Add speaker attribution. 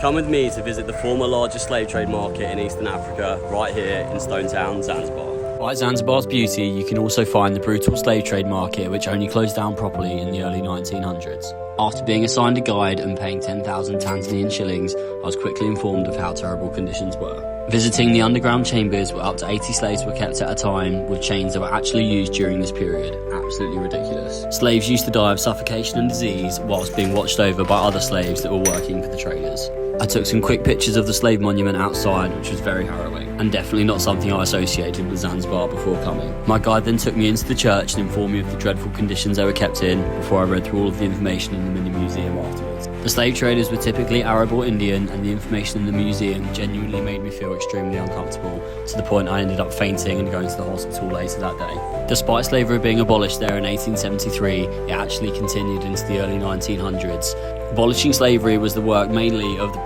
Speaker 1: Come with me to visit the former largest slave trade market in Eastern Africa, right here in Town Zanzibar.
Speaker 2: Like Zanzibar's beauty, you can also find the brutal slave trade market, which only closed down properly in the early 1900s. After being assigned a guide and paying 10,000 Tanzanian shillings, I was quickly informed of how terrible conditions were. Visiting the underground chambers where up to 80 slaves were kept at a time, with chains that were actually used during this period. Absolutely ridiculous. Slaves used to die of suffocation and disease whilst being watched over by other slaves that were working for the traders. I took some quick pictures of the slave monument outside, which was very harrowing, and definitely not something I associated with Zanzibar before coming. My guide then took me into the church and informed me of the dreadful conditions they were kept in before I read through all of the information in the mini museum afterwards. The slave traders were typically Arab or Indian, and the information in the museum genuinely made me feel extremely uncomfortable, to the point I ended up fainting and going to the hospital later that day. Despite slavery being abolished there in 1873, it actually continued into the early 1900s. Abolishing slavery was the work mainly of the